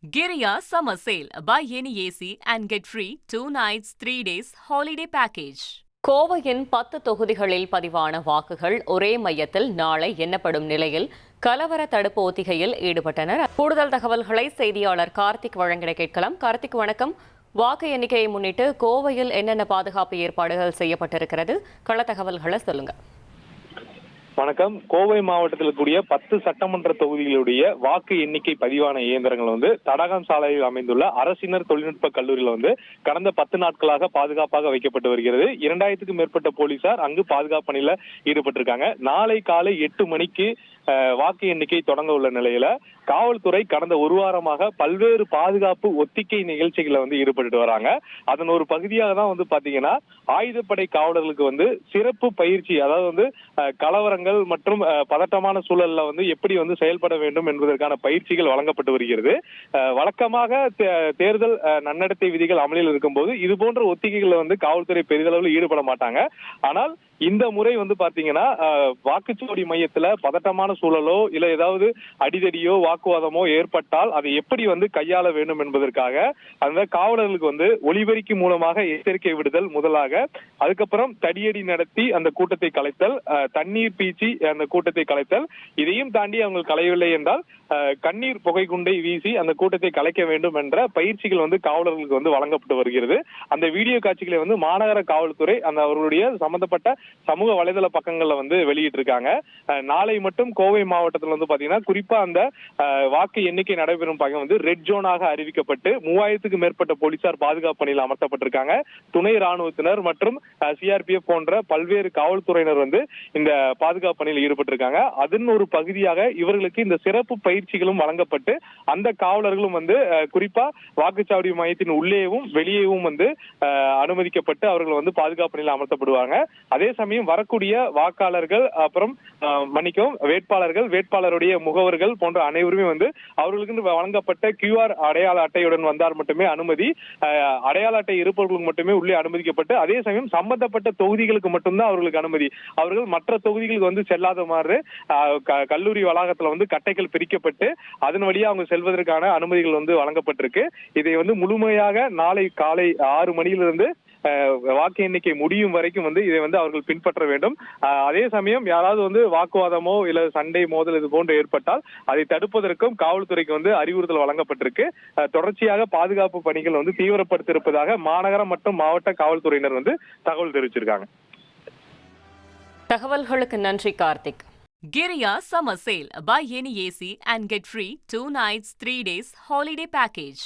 Giriya Summer Sale. Buy any AC and get free 2 nights, 3 days holiday package. கோவையின் 10 தொகுதிகளில் பதிவான வாக்குகள் ஒரே மையத்தில் நாளை எண்ணப்படும் நிலையில் கலவர தடுப்பு ஒத்திகையில் ஈடுபட்டனர். கூடுதல் தகவல்களை செய்தியாளர் கார்த்திக் வழங்கிட கேட்கலாம். கார்த்திக், வணக்கம். வாக்கு எண்ணிக்கையை முன்னிட்டு கோவையில் என்னென்ன பாதுகாப்பு ஏற்பாடுகள் செய்யப்பட்டிருக்கிறது? கள தகவல்களை சொல்லுங்க. வணக்கம். கோவை மாவட்டத்தில் கூடிய 10 சட்டமன்ற தொகுதிகளுடைய வாக்கு எண்ணிக்கை பதிவான இயந்திரங்கள் தடகம் சாலையில் அமைந்துள்ள அரசினர் தொழில்நுட்ப கல்லூரியில் கடந்த 10 நாட்களாக பாதுகாப்பாக வைக்கப்பட்டு வருகிறது. 2000க்கும் மேற்பட்ட போலீசார் அங்கு பாதுகாப்பு பணியில ஈடுபட்டிருக்காங்க. நாளை காலை 8 மணிக்கு வாக்கு எண்ணிக்கை தொடங்க உள்ள நிலையில காவல்துறை கடந்த ஒரு வாரமாக பல்வேறு பாதுகாப்பு ஒத்திகை நிகழ்ச்சிகளை ஈடுபட்டு வராங்க. அதன் ஒரு பகுதியாக தான் பாத்தீங்கன்னா ஆயுதப்படை காவலர்களுக்கு சிறப்பு பயிற்சி, அதாவது கலவரங்கள் மற்றும் பதட்டமான சூழல்ல எப்படி செயல்பட வேண்டும் என்பதற்கான பயிற்சிகள் வழங்கப்பட்டு வருகிறது. வழக்கமாக தேர்தல் நன்னடத்தை விதிகள் அமலில் இருக்கும்போது இது போன்ற ஒத்திகைகள் காவல்துறை பெரிதளவில் ஈடுபட மாட்டாங்க. ஆனால் இந்த முறை பாத்தீங்கன்னா வாக்குச்சாவடி மையத்துல பதட்டமான சூழலோ இல்ல ஏதாவது அடிதடியோ வாக்குவாதமோ ஏற்பட்டால் அதை எப்படி கையாள வேண்டும் என்பதற்காக அந்த காவலர்களுக்கு ஒலிபெருக்கி மூலமாக எச்சரிக்கை விடுதல் முதலாக, அதுக்கப்புறம் தடியடி நடத்தி அந்த கூட்டத்தை கலைத்தல், தண்ணீர் பீச்சி அந்த கூட்டத்தை கலைத்தல், இதையும் தாண்டி அவங்க கலையவில்லை என்றால் கண்ணீர் புகை குண்டை வீசி அந்த கூட்டத்தை கலைக்க வேண்டும் என்ற பயிற்சிகள் காவலர்களுக்கு வழங்கப்பட்டு வருகிறது. அந்த வீடியோ காட்சிகளை மாநகர காவல்துறை அந்த அவர்களுடைய சம்பந்தப்பட்ட சமூக வலைதள பக்கங்கள்ல வெளியிட்டு இருக்காங்க. நாளை மட்டும் கோவை மாவட்டத்தில் பாத்தீங்கன்னா குறிப்பா அந்த வாக்கு எண்ணிக்கை நடைபெறும் பக்கம் ரெட் ஜோனாக அறிவிக்கப்பட்டு 3000க்கும் மேற்பட்ட போலீசார் பாதுகாப்பு பணியில் அமர்த்தப்பட்டிருக்காங்க. துணை ராணுவத்தினர் மற்றும் சிஆர்பிஎஃப் போன்ற பல்வேறு காவல்துறையினர் இந்த பாதுகாப்பு பணியில் ஈடுபட்டிருக்காங்க. அதன் ஒரு பகுதியாக இவர்களுக்கு இந்த சிறப்பு பயிற்சிகளும் வழங்கப்பட்டு அந்த காவலர்களும் குறிப்பா வாக்குச்சாவடி மையத்தின் உள்ளேயும் வெளியேவும் அனுமதிக்கப்பட்டு அவர்கள் பாதுகாப்பு பணியில் அமர்த்தப்படுவாங்க. அதே சமயம் வரக்கூடிய வாக்காளர்கள் அப்புறம் வேட்பாளருடைய முகவர்கள் போன்ற அனைவருமே அவர்களுக்கு வழங்கப்பட்ட QR அடையாள அட்டையுடன் வந்தால் மட்டுமே அனுமதி, அடையாள அட்டை இருப்பவர்களுக்கு மட்டுமே உள்ளே அனுமதிக்கப்பட்டு, அதே சமயம் சம்பந்தப்பட்ட தொகுதிகளுக்கு மட்டும்தான் அவர்களுக்கு அனுமதி. அவர்கள் மற்ற தொகுதிகளுக்கு செல்லாதமாறு கல்லூரி வளாகத்துல கட்டைகள் பிரிக்கப்பட்டு அதன் வழியா அவங்க செல்வதற்கான அனுமதிகள் வழங்கப்பட்டிருக்கு. இதை முழுமையாக நாளை காலை 6 மணியிலிருந்து வாக்கு எண்ணிக்கை முடியும் வரைக்கும் இதை அவர்கள் பின்பற்ற வேண்டும். அதே சமயம் யாராவது வாக்குவாதமோ இல்ல சண்டை மோதல் இது போன்று ஏற்பட்டால் அதை தடுப்பதற்கும் காவல்துறைக்கு அறிவுறுத்தல் வழங்கப்பட்டிருக்கு. தொடர்ச்சியாக பாதுகாப்பு பணிகள் தீவிரப்படுத்தியிருப்பதாக மாநகர மற்றும் மாவட்ட காவல்துறையினர் தகவல் தெரிவிச்சிருக்காங்க. தகவல்களுக்கு நன்றி Karthik. Giriya Summer Sale. Buy any AC and get free 2 nights, 3 days holiday package.